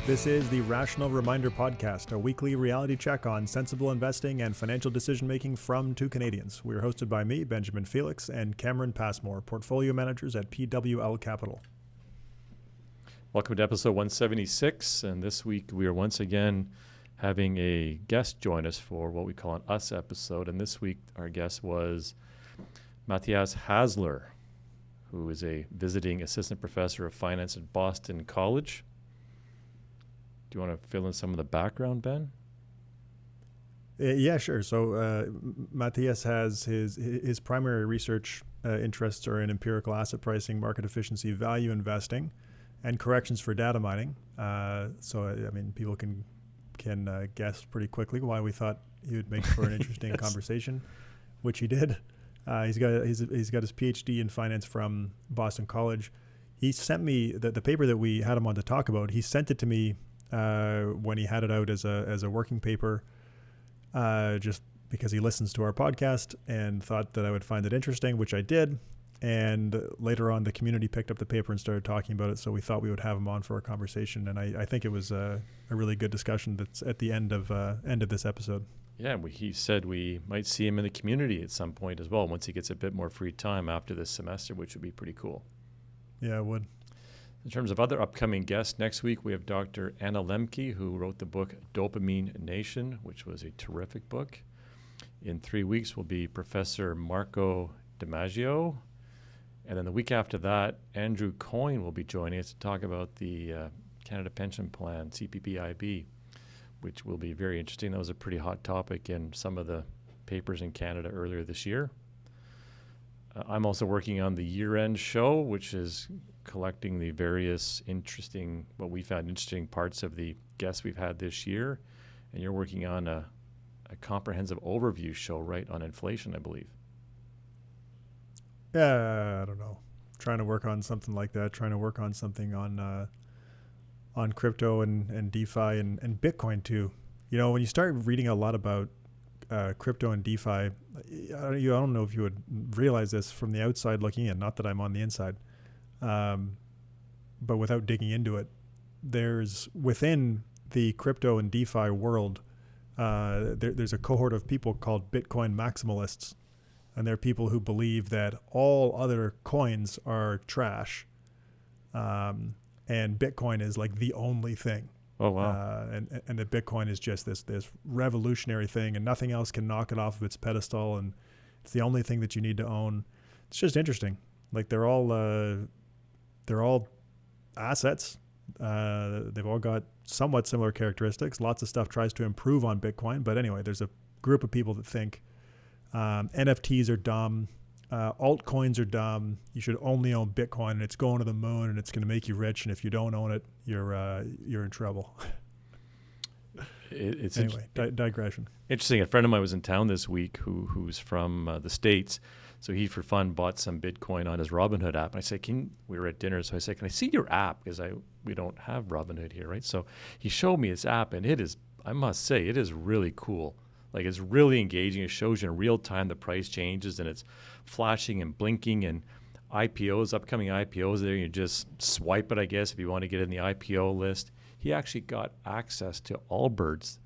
This is the Rational Reminder Podcast, a weekly reality check on sensible investing and financial decision-making from two Canadians. We are hosted by me, Benjamin Felix, and Cameron Passmore, portfolio managers at PWL Capital. Welcome to episode 176, and this week we are once again having a guest join us for what we call an Us episode, and this week our guest was Mathias Hasler, who is a visiting assistant professor of finance at Boston College. Do you want to fill in some of the background, Ben? Yeah, sure. So Mathias has his primary research interests are in empirical asset pricing, market efficiency, value investing, and corrections for data mining. People can guess pretty quickly why we thought he would make for an interesting Yes. conversation, which he did. He's got his PhD in finance from Boston College. He sent me the paper that we had him on to talk about. He sent it to me when he had it out as a working paper, just because he listens to our podcast and thought that I would find it interesting, which I did. And later on, the community picked up the paper and started talking about it. So we thought we would have him on for a conversation. And I think it was a really good discussion that's at the end of this episode. Yeah, he said we might see him in the community at some point as well, once he gets a bit more free time after this semester, which would be pretty cool. Yeah, it would. In terms of other upcoming guests, next week we have Dr. Anna Lemke, who wrote the book Dopamine Nation, which was a terrific book. In 3 weeks will be Professor Marco DiMaggio. And then the week after that, Andrew Coyne will be joining us to talk about the Canada Pension Plan, CPPIB, which will be very interesting. That was a pretty hot topic in some of the papers in Canada earlier this year. I'm also working on the year-end show, which is collecting the various what we found interesting parts of the guests we've had this year. And you're working on a comprehensive overview show, right, on inflation, I believe. Yeah, I don't know. Trying to work on something like that. Trying to work on something on crypto and DeFi and Bitcoin too. You know, when you start reading a lot about crypto and DeFi, I don't know if you would realize this from the outside looking in. Not that I'm on the inside, but without digging into it, there's within the crypto and DeFi world, there's a cohort of people called Bitcoin maximalists. And they're people who believe that all other coins are trash, and Bitcoin is like the only thing. Oh, wow. And that Bitcoin is just this revolutionary thing, and nothing else can knock it off of its pedestal, and it's the only thing that you need to own. It's just interesting. Like they're all assets. They've all got somewhat similar characteristics. Lots of stuff tries to improve on Bitcoin, but anyway, there's a group of people that think NFTs are dumb. Altcoins are dumb. You should only own Bitcoin, and it's going to the moon, and it's going to make you rich. And if you don't own it, you're in trouble. Digression. Interesting. A friend of mine was in town this week who's from the States. So he, for fun, bought some Bitcoin on his Robinhood app. And I said, we were at dinner, so I said, can I see your app? Because we don't have Robinhood here, right? So he showed me his app, and it is, I must say, it is really cool. Like, it's really engaging. It shows you in real time the price changes, and it's flashing and blinking, and upcoming IPOs there. You just swipe it, I guess, if you want to get in the IPO list. He actually got access to Allbirds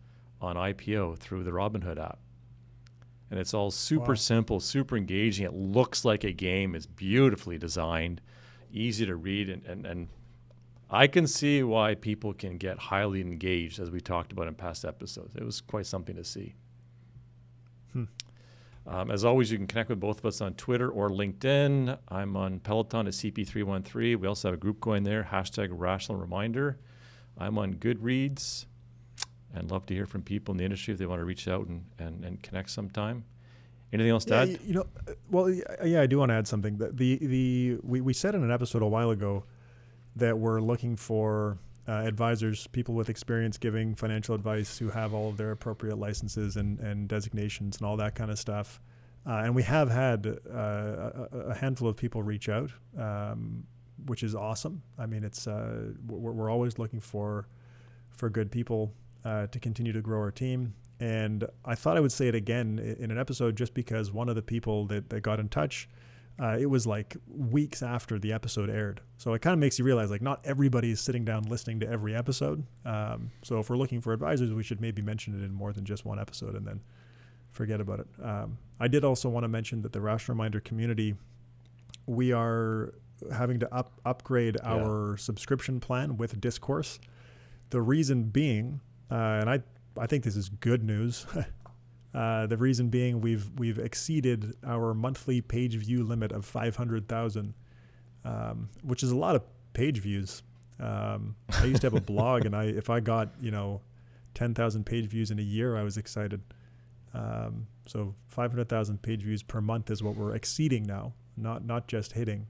on IPO through the Robinhood app. And it's all super simple, super engaging. It looks like a game. It's beautifully designed, easy to read, and I can see why people can get highly engaged, as we talked about in past episodes. It was quite something to see. As always, you can connect with both of us on Twitter or LinkedIn. I'm on Peloton at CP313. We also have a group going there, #RationalReminder. I'm on Goodreads, and love to hear from people in the industry if they want to reach out and connect sometime. Anything else to add? I do want to add something. We said in an episode a while ago that we're looking for advisors, people with experience giving financial advice who have all of their appropriate licenses and designations and all that kind of stuff. And we have had a handful of people reach out, which is awesome. I mean, it's we're always looking for good people to continue to grow our team. And I thought I would say it again in an episode just because one of the people that got in touch it was like weeks after the episode aired. So it kind of makes you realize like not everybody is sitting down listening to every episode. So if we're looking for advisors, we should maybe mention it in more than just one episode and then forget about it. I did also want to mention that the Rational Reminder community, we are having to upgrade our subscription plan with Discourse. The reason being, and I think this is good news. The reason being we've exceeded our monthly page view limit of 500,000, which is a lot of page views. I used to have a blog, and if I got 10,000 page views in a year, I was excited. So 500,000 page views per month is what we're exceeding now, not just hitting.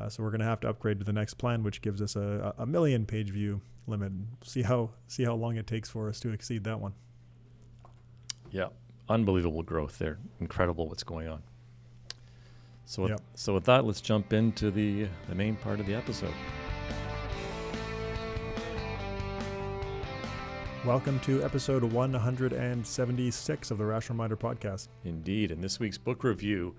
So we're going to have to upgrade to the next plan, which gives us a million page view limit. See how long it takes for us to exceed that one. Yeah, unbelievable growth there. Incredible what's going on. So with that, let's jump into the main part of the episode. Welcome to episode 176 of the Rational Reminder podcast. Indeed, in this week's book review,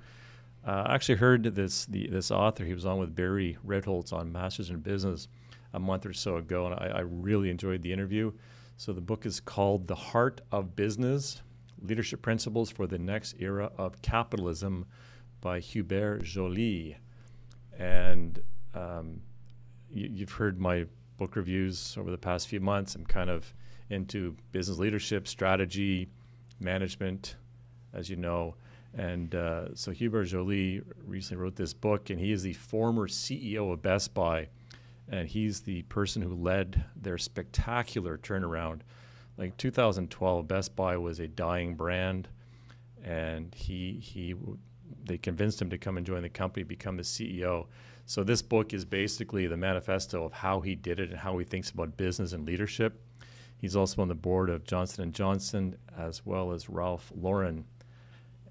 I actually heard this author. He was on with Barry Redholtz on Masters in Business a month or so ago, and I really enjoyed the interview. So the book is called The Heart of Business: Leadership Principles for the Next Era of Capitalism by Hubert Joly. And you've heard my book reviews over the past few months. I'm kind of into business leadership, strategy, management, as you know. And so Hubert Joly recently wrote this book, and he is the former CEO of Best Buy. And he's the person who led their spectacular turnaround. Like 2012, Best Buy was a dying brand, and they convinced him to come and join the company, become the CEO. So this book is basically the manifesto of how he did it and how he thinks about business and leadership. He's also on the board of Johnson & Johnson, as well as Ralph Lauren.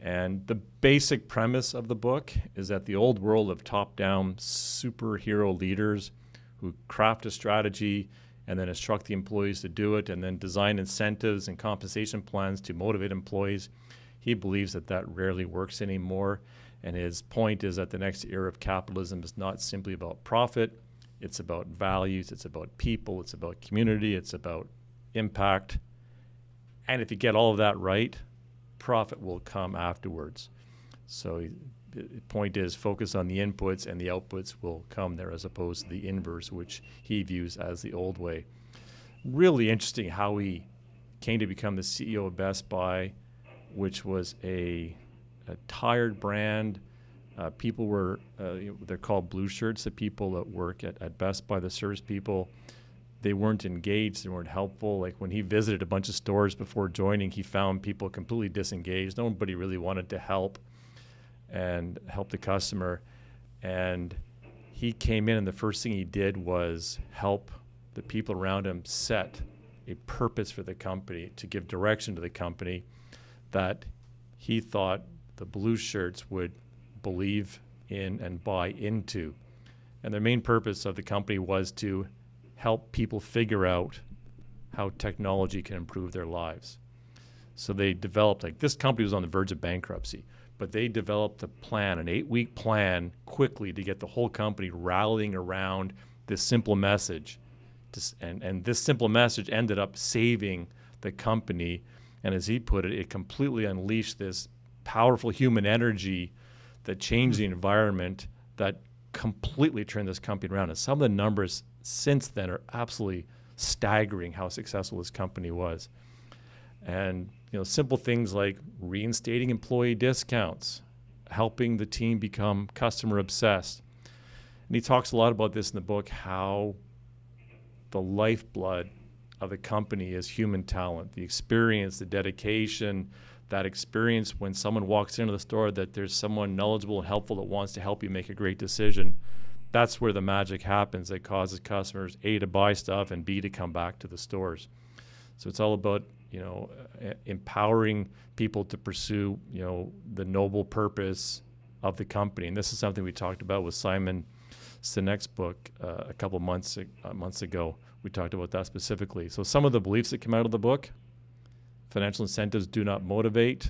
And the basic premise of the book is that the old world of top-down superhero leaders who craft a strategy and then instruct the employees to do it, and then design incentives and compensation plans to motivate employees. He believes that rarely works anymore. And his point is that the next era of capitalism is not simply about profit. It's about values. It's about people. It's about community. It's about impact. And if you get all of that right, profit will come afterwards. So the point is, focus on the inputs, and the outputs will come there, as opposed to the inverse, which he views as the old way. Really interesting how he came to become the CEO of Best Buy, which was a tired brand. People were, they're called blue shirts, the people that work at Best Buy, the service people. They weren't engaged, they weren't helpful. Like when he visited a bunch of stores before joining, he found people completely disengaged. Nobody really wanted to help the customer. And he came in, and the first thing he did was help the people around him set a purpose for the company, to give direction to the company that he thought the blue shirts would believe in and buy into. And the main purpose of the company was to help people figure out how technology can improve their lives. So they developed, like, this company was on the verge of bankruptcy, but they developed a plan, an 8-week plan, quickly to get the whole company rallying around this simple message. And this simple message ended up saving the company. And as he put it, it completely unleashed this powerful human energy that changed the environment, that completely turned this company around. And some of the numbers since then are absolutely staggering how successful this company was. And simple things like reinstating employee discounts, helping the team become customer obsessed. And he talks a lot about this in the book, how the lifeblood of the company is human talent, the experience, the dedication, that experience when someone walks into the store, that there's someone knowledgeable and helpful that wants to help you make a great decision. That's where the magic happens, that causes customers, A, to buy stuff, and B, to come back to the stores. So it's all about, empowering people to pursue, the noble purpose of the company. And this is something we talked about with Simon Sinek's book a couple months ago. We talked about that specifically. So some of the beliefs that come out of the book: financial incentives do not motivate.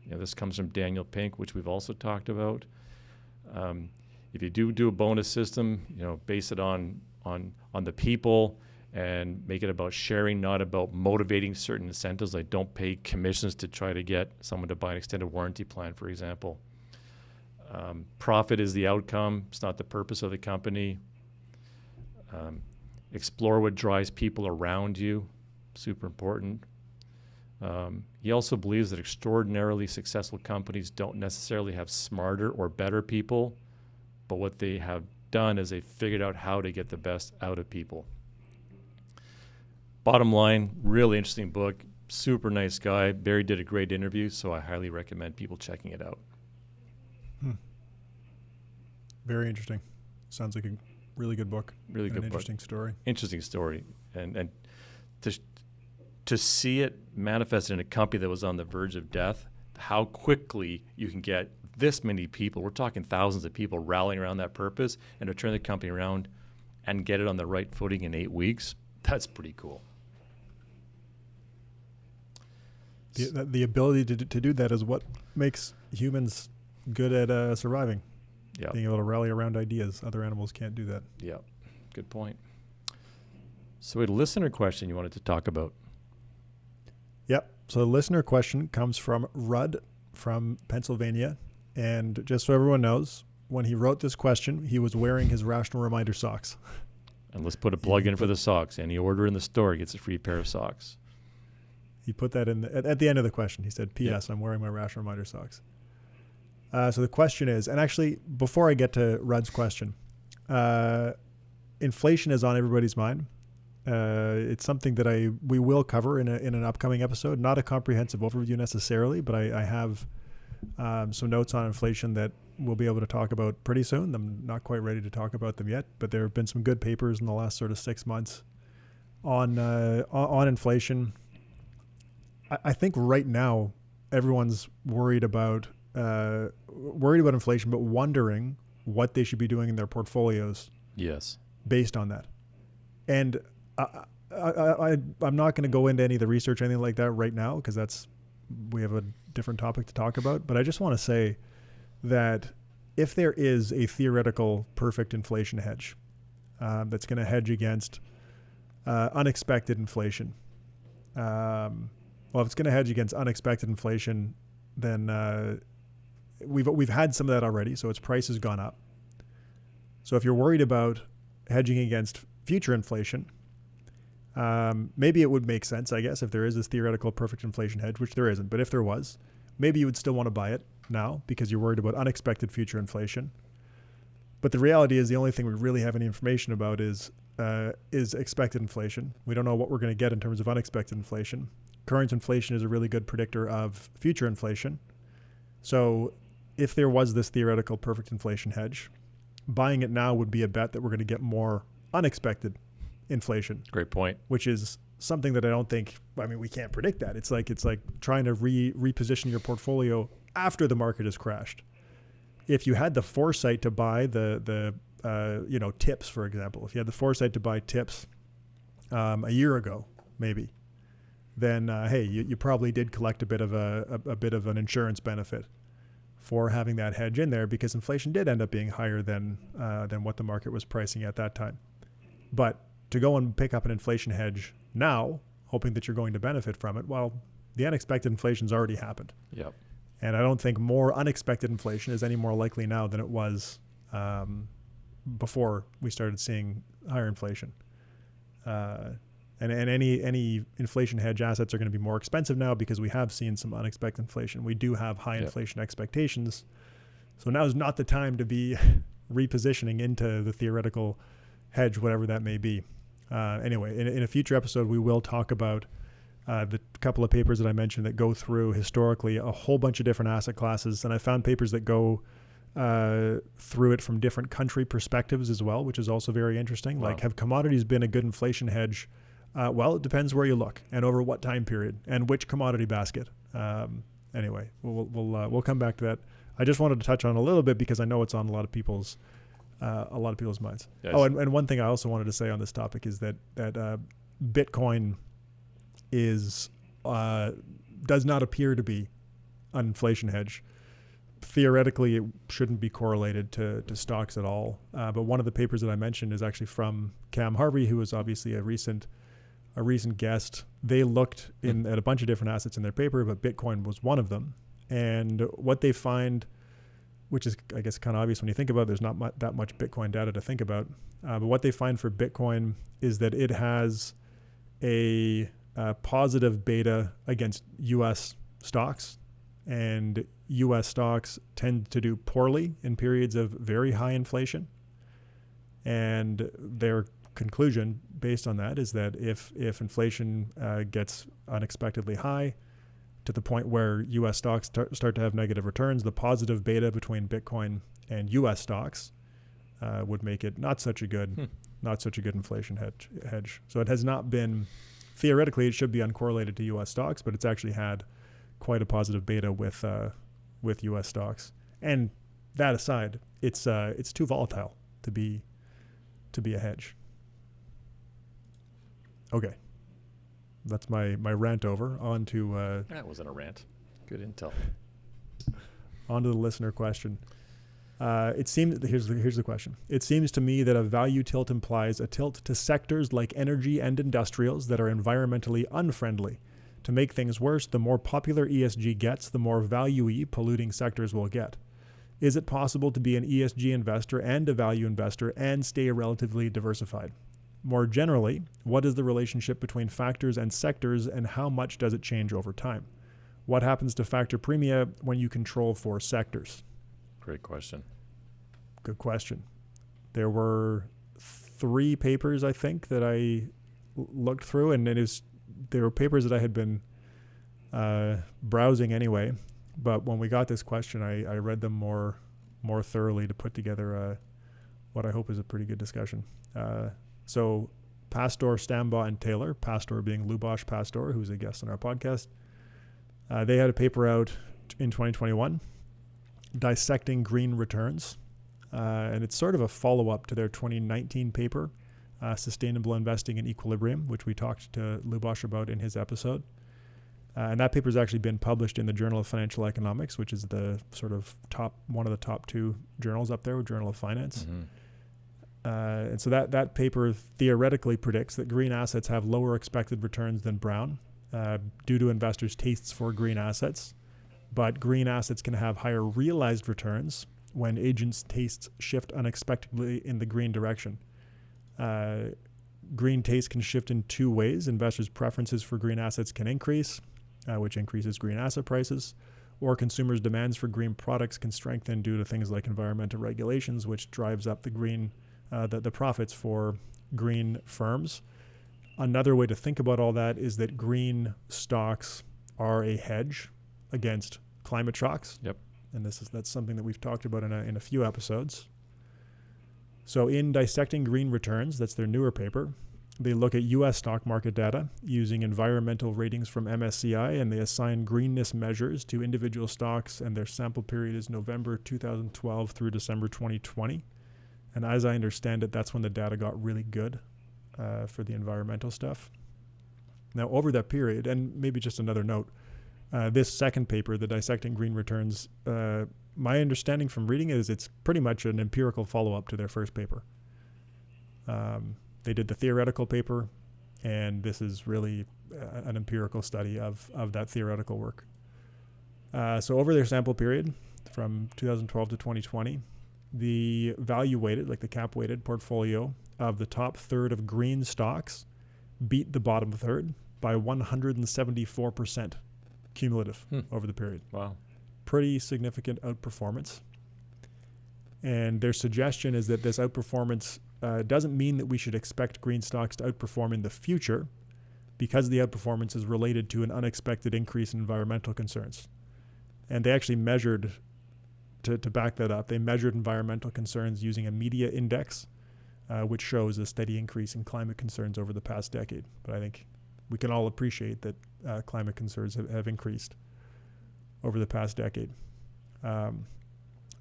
This comes from Daniel Pink, which we've also talked about. If you do a bonus system, base it on the people and make it about sharing, not about motivating certain incentives. Like don't pay commissions to try to get someone to buy an extended warranty plan, for example. Profit is the outcome. It's not the purpose of the company. Explore what drives people around you. Super important. He also believes that extraordinarily successful companies don't necessarily have smarter or better people, but what they have done is they figured out how to get the best out of people. Bottom line, really interesting book. Super nice guy. Barry did a great interview, so I highly recommend people checking it out. Very interesting. Sounds like a really good book. Really good book. Interesting story. Interesting story. And to see it manifested in a company that was on the verge of death, how quickly you can get this many people, we're talking thousands of people rallying around that purpose, and to turn the company around and get it on the right footing in 8 weeks, that's pretty cool. The ability to do that is what makes humans good at surviving. Yeah. Being able to rally around ideas. Other animals can't do that. Yeah, good point. So we had a listener question you wanted to talk about. Yep. So the listener question comes from Rudd from Pennsylvania. And just so everyone knows, when he wrote this question, he was wearing his Rational Reminder socks. And let's put a plug in for the socks. Any order in the store gets a free pair of socks. He put that in at the end of the question. He said, P.S. I'm wearing my Rational Reminder socks. So the question is, and actually, before I get to Rudd's question, inflation is on everybody's mind. It's something that we will cover in an upcoming episode. Not a comprehensive overview necessarily, but I have some notes on inflation that we'll be able to talk about pretty soon. I'm not quite ready to talk about them yet, but there have been some good papers in the last sort of 6 months on inflation. I think right now everyone's worried about inflation, but wondering what they should be doing in their portfolios. Yes. Based on that. And I'm not going to go into any of the research or anything like that right now, because we have a different topic to talk about. But I just want to say that if there is a theoretical perfect inflation hedge that's going to hedge against unexpected inflation, if it's going to hedge against unexpected inflation, then we've had some of that already. So its price has gone up. So if you're worried about hedging against future inflation, maybe it would make sense, I guess, if there is this theoretical perfect inflation hedge, which there isn't. But if there was, maybe you would still want to buy it now because you're worried about unexpected future inflation. But the reality is the only thing we really have any information about is expected inflation. We don't know what we're going to get in terms of unexpected inflation. Current inflation is a really good predictor of future inflation. So if there was this theoretical perfect inflation hedge, buying it now would be a bet that we're going to get more unexpected inflation. Great point. Which is something that I don't think, we can't predict that. It's like trying to reposition your portfolio after the market has crashed. If you had the foresight to buy the tips, for example, if you had the foresight to buy tips a year ago, maybe, then hey, you probably did collect a bit of an insurance benefit for having that hedge in there, because inflation did end up being higher than what the market was pricing at that time. But to go and pick up an inflation hedge now, hoping that you're going to benefit from it, well, the unexpected inflation's already happened. Yep. And I don't think more unexpected inflation is any more likely now than it was before we started seeing higher inflation. And any inflation hedge assets are going to be more expensive now because we have seen some unexpected inflation. We do have high inflation expectations. So now is not the time to be repositioning into the theoretical hedge, whatever that may be. Anyway, in a future episode, we will talk about the couple of papers that I mentioned that go through historically a whole bunch of different asset classes. And I found papers that go through it from different country perspectives as well, which is also very interesting. Wow. Like, have commodities been a good inflation hedge? Well, it depends where you look and over what time period and which commodity basket. Anyway, we'll come back to that. I just wanted to touch on a little bit because I know it's on a lot of people's minds. Yes. Oh, and one thing I also wanted to say on this topic is that Bitcoin does not appear to be an inflation hedge. theoretically, it shouldn't be correlated to stocks at all. But one of the papers that I mentioned is actually from Cam Harvey, who was obviously a recent guest. They looked at a bunch of different assets in their paper, but Bitcoin was one of them. And what they find, which is, I guess, kind of obvious when you think about it, there's not that much Bitcoin data to think about. But what they find for Bitcoin is that it has a positive beta against U.S. stocks. And U.S. stocks tend to do poorly in periods of very high inflation. And their conclusion based on that is that if inflation gets unexpectedly high to the point where U.S. stocks start to have negative returns, the positive beta between Bitcoin and U.S. stocks would make it not such a good inflation hedge. So it has not been, theoretically, it should be uncorrelated to U.S. stocks, but it's actually had quite a positive beta with U.S. stocks. And that aside, it's too volatile to be a hedge. Okay, that's my rant over. On to that wasn't a rant. Good intel. On to the listener question. Here's the question. It seems to me that a value tilt implies a tilt to sectors like energy and industrials that are environmentally unfriendly. To make things worse, the more popular ESG gets, the more value-y polluting sectors will get. Is it possible to be an ESG investor and a value investor and stay relatively diversified? More generally, what is the relationship between factors and sectors, and how much does it change over time? What happens to factor premia when you control for sectors? Great question. Good question. There were 3 papers, I think, that I looked through, and there were papers that I had been browsing anyway. But when we got this question, I read them more thoroughly to put together what I hope is a pretty good discussion. So Pastor, Stambaugh, and Taylor, Pastor being Lubosh Pastor, who's a guest on our podcast, they had a paper out in 2021 dissecting green returns. And it's sort of a follow-up to their 2019 paper, Sustainable Investing in Equilibrium, which we talked to Lubosh about in his episode. And that paper has actually been published in the Journal of Financial Economics, which is the sort of one of the top 2 journals up there, with Journal of Finance. Mm-hmm. And so that paper theoretically predicts that green assets have lower expected returns than brown due to investors' tastes for green assets. But green assets can have higher realized returns when agents' tastes shift unexpectedly in the green direction. Green taste can shift in 2 ways. Investors' preferences for green assets can increase, which increases green asset prices, or consumers' demands for green products can strengthen due to things like environmental regulations, which drives up the profits for green firms. Another way to think about all that is that green stocks are a hedge against climate shocks. Yep. And that's something that we've talked about in a few episodes. So in Dissecting Green Returns, that's their newer paper, they look at U.S. stock market data using environmental ratings from MSCI, and they assign greenness measures to individual stocks, and their sample period is November 2012 through December 2020. And as I understand it, that's when the data got really good for the environmental stuff. Now, over that period, and maybe just another note, this second paper, the Dissecting Green Returns, my understanding from reading it is it's pretty much an empirical follow-up to their first paper. They did the theoretical paper, and this is really an empirical study of that theoretical work. So over their sample period from 2012 to 2020, the value-weighted, like the cap-weighted portfolio of the top third of green stocks beat the bottom third by 174% cumulative over the period. Wow. Pretty significant outperformance. And their suggestion is that this outperformance doesn't mean that we should expect green stocks to outperform in the future, because the outperformance is related to an unexpected increase in environmental concerns. And they actually measured, to back that up, they measured environmental concerns using a media index, which shows a steady increase in climate concerns over the past decade. But I think we can all appreciate that climate concerns have increased over the past decade.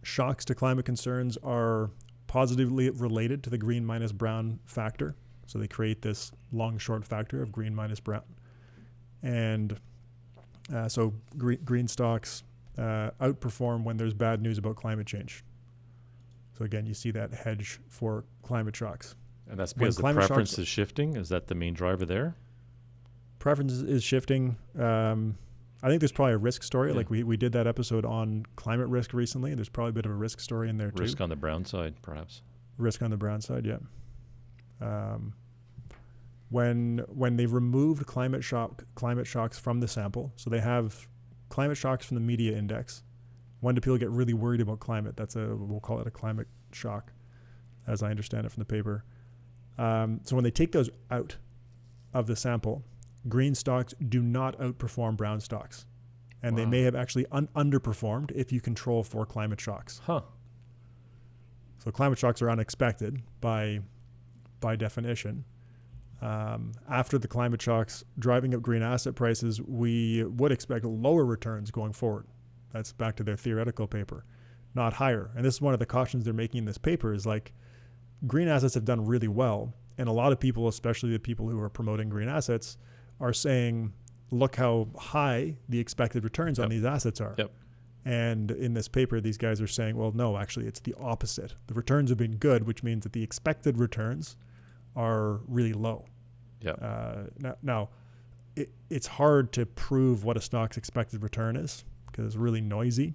Shocks to climate concerns are positively related to the green minus brown factor. So they create this long-short factor of green minus brown. And so green stocks outperform when there's bad news about climate change. So again, you see that hedge for climate shocks. And that's because the preference is shifting? Is that the main driver there? Preference is shifting. I think there's probably a risk story. Like we did that episode on climate risk recently. There's probably a bit of a risk story in there too. Risk on the brown side, perhaps. Risk on the brown side, yeah. When they removed climate shocks from the sample, so they have climate shocks from the media index. When do people get really worried about climate? We'll call it a climate shock, as I understand it from the paper. So when they take those out of the sample, green stocks do not outperform brown stocks. And they may have actually underperformed if you control for climate shocks. Huh. So climate shocks are unexpected by definition. After the climate shocks driving up green asset prices, we would expect lower returns going forward. That's back to their theoretical paper, not higher. And this is one of the cautions they're making in this paper is like green assets have done really well. And a lot of people, especially the people who are promoting green assets, are saying, look how high the expected returns on these assets are. Yep. And in this paper, these guys are saying, well, no, actually, it's the opposite. The returns have been good, which means that the expected returns are really low. Yeah. Now, it's hard to prove what a stock's expected return is because it's really noisy.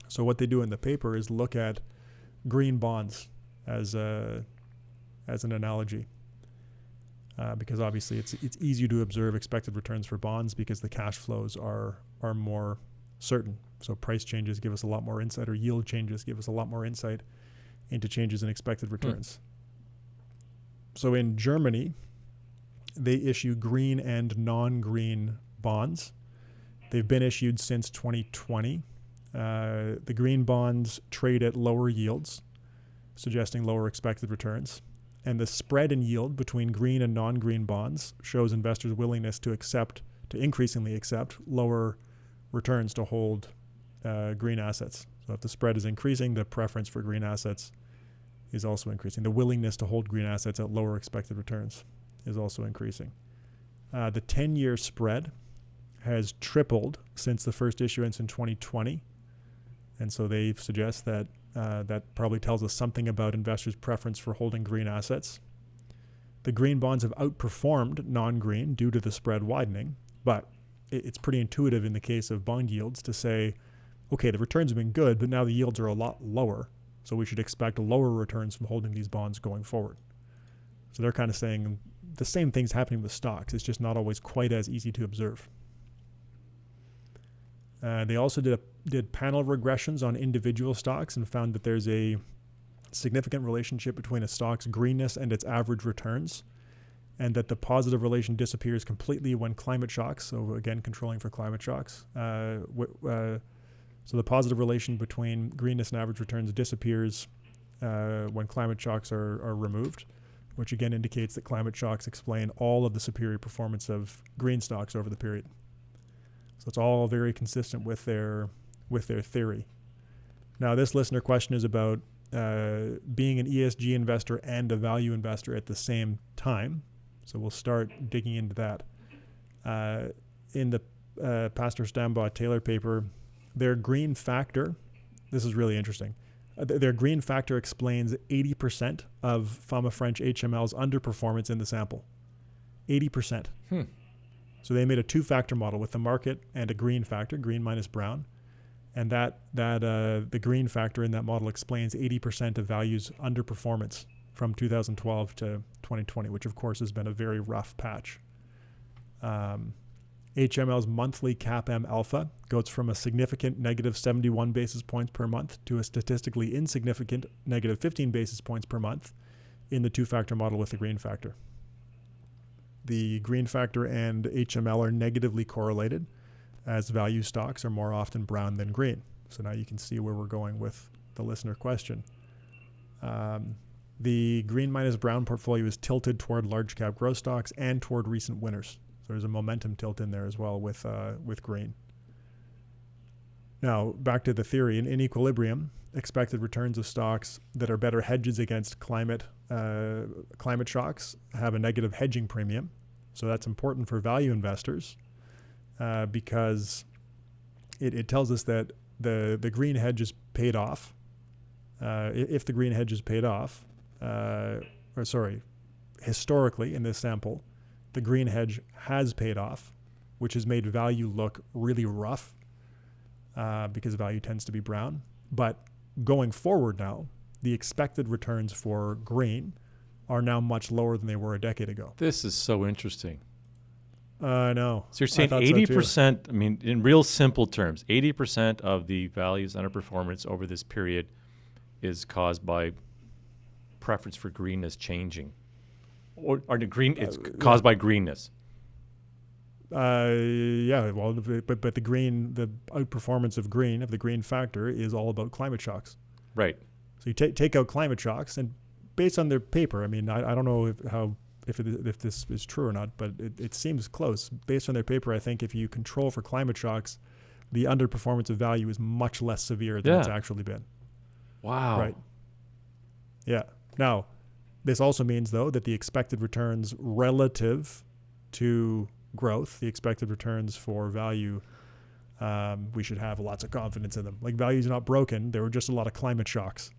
So what they do in the paper is look at green bonds as an analogy, because obviously it's easy to observe expected returns for bonds because the cash flows are more certain. So price changes give us a lot more insight, or yield changes give us a lot more insight into changes in expected returns. So in Germany, they issue green and non-green bonds. They've been issued since 2020. The green bonds trade at lower yields, suggesting lower expected returns. And the spread in yield between green and non-green bonds shows investors' willingness to increasingly accept lower returns to hold green assets. So if the spread is increasing, the preference for green assets is also increasing. The willingness to hold green assets at lower expected returns is also increasing. The 10-year spread has tripled since the first issuance in 2020. And so they suggest that that probably tells us something about investors' preference for holding green assets. The green bonds have outperformed non-green due to the spread widening, but it's pretty intuitive in the case of bond yields to say, okay, the returns have been good, but now the yields are a lot lower, so we should expect lower returns from holding these bonds going forward. So they're kind of saying the same thing's happening with stocks. It's just not always quite as easy to observe. They also did panel regressions on individual stocks and found that there's a significant relationship between a stock's greenness and its average returns, and that the positive relation disappears completely when climate shocks, so again, controlling for climate shocks. So the positive relation between greenness and average returns disappears when climate shocks are removed, which again indicates that climate shocks explain all of the superior performance of green stocks over the period. So it's all very consistent with their theory. Now, this listener question is about being an ESG investor and a value investor at the same time. So we'll start digging into that. In the Pastor Stambaugh Taylor paper, their green factor, this is really interesting. Their green factor explains 80% of Fama French HML's underperformance in the sample. 80%. So they made a two-factor model with the market and a green factor, green minus brown. And the green factor in that model explains 80% of value's underperformance from 2012 to 2020, which of course has been a very rough patch. HML's monthly CAPM alpha goes from a significant negative 71 basis points per month to a statistically insignificant negative 15 basis points per month in the two-factor model with the green factor. The green factor and HML are negatively correlated, as value stocks are more often brown than green. So now you can see where we're going with the listener question. The green minus brown portfolio is tilted toward large cap growth stocks and toward recent winners. So there's a momentum tilt in there as well with green. Now, back to the theory. In equilibrium, expected returns of stocks that are better hedges against climate shocks have a negative hedging premium. So that's important for value investors because it tells us that the green hedge is paid off. If the green hedge is paid off, historically in this sample, the green hedge has paid off, which has made value look really rough because value tends to be brown. But going forward now, the expected returns for green are now much lower than they were a decade ago. This is so interesting. I know. So you're saying 80%, I mean, in real simple terms, 80% of the value's underperformance over this period is caused by preference for greenness changing. Or the green, it's caused by greenness. Yeah, well, but the outperformance of the green factor is all about climate shocks. Right. So you take out climate shocks, and based on their paper, I mean, I don't know if this is true or not, but it seems close. Based on their paper, I think if you control for climate shocks, the underperformance of value is much less severe than it's actually been. Wow. Right. Yeah. Now, this also means, though, that the expected returns relative to growth, the expected returns for value, we should have lots of confidence in them. Like, value's not broken. There were just a lot of climate shocks.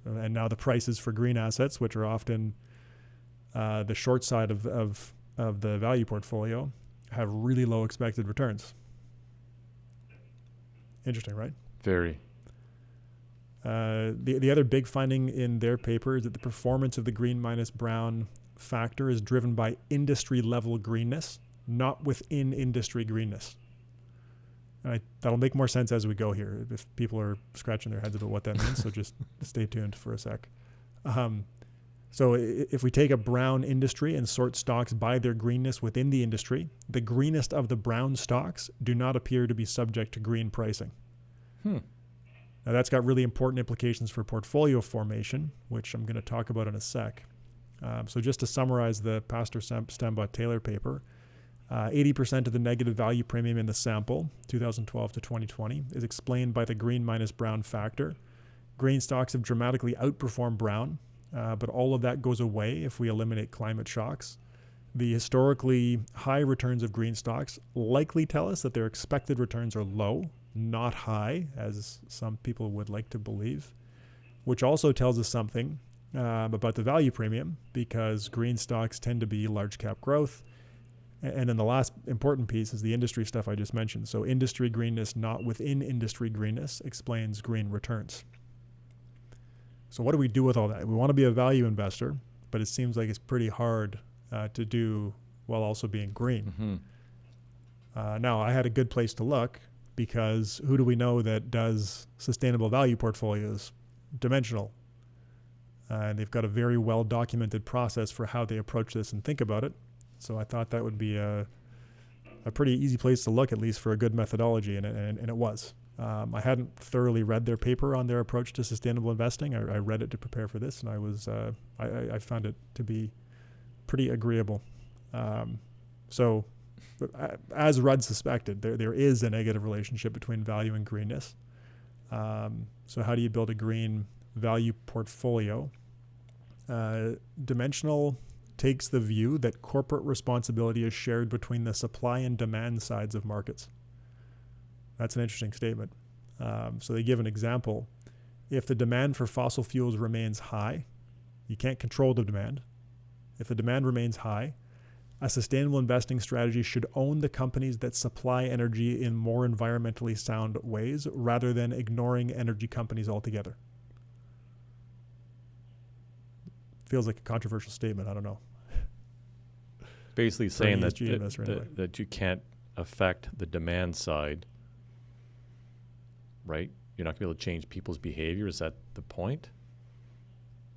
And now the prices for green assets, which are often the short side of the value portfolio, have really low expected returns. Interesting, right? Very. The other big finding in their paper is that the performance of the green minus brown factor is driven by industry level greenness, not within industry greenness. And that'll make more sense as we go here if people are scratching their heads about what that means. So just stay tuned for a sec. So if we take a brown industry and sort stocks by their greenness within the industry, the greenest of the brown stocks do not appear to be subject to green pricing. Now, that's got really important implications for portfolio formation, which I'm going to talk about in a sec. So just to summarize the Pastor Stambot-Taylor paper, 80% of the negative value premium in the sample, 2012 to 2020, is explained by the green minus brown factor. Green stocks have dramatically outperformed brown, but all of that goes away if we eliminate climate shocks. The historically high returns of green stocks likely tell us that their expected returns are low, not high, as some people would like to believe, which also tells us something about the value premium, because green stocks tend to be large cap growth. And then the last important piece is the industry stuff I just mentioned. So industry greenness, not within industry greenness, explains green returns. So what do we do with all that? We want to be a value investor, but it seems like it's pretty hard to do while also being green. Now, I had a good place to look, because who do we know that does sustainable value portfolios? Dimensional. And they've got a very well documented process for how they approach this and think about it. So I thought that would be a pretty easy place to look, at least for a good methodology, and it was. I hadn't thoroughly read their paper on their approach to sustainable investing. I read it to prepare for this, and I found it to be pretty agreeable. So as Rudd suspected, there is a negative relationship between value and greenness. So how do you build a green value portfolio? Dimensional takes the view that corporate responsibility is shared between the supply and demand sides of markets. That's an interesting statement. So they give an example. If the demand for fossil fuels remains high, you can't control the demand. If the demand remains high, a sustainable investing strategy should own the companies that supply energy in more environmentally sound ways, rather than ignoring energy companies altogether. Feels like a controversial statement. I don't know. Basically saying that you can't affect the demand side, right? You're not going to be able to change people's behavior. Is that the point?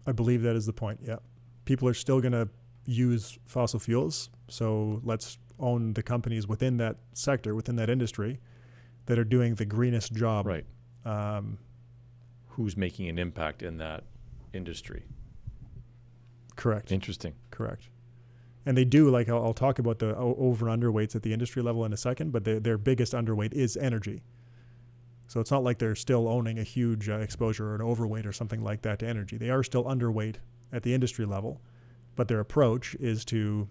I believe that is the point, yeah. People are still going to use fossil fuels, so let's own the companies within that sector, within that industry, that are doing the greenest job. Right. Who's making an impact in that industry? Correct. Interesting. Correct. And they do, like, I'll talk about the over and underweights at the industry level in a second, but their biggest underweight is energy. So it's not like they're still owning a huge exposure or an overweight or something like that to energy. They are still underweight at the industry level, but their approach is to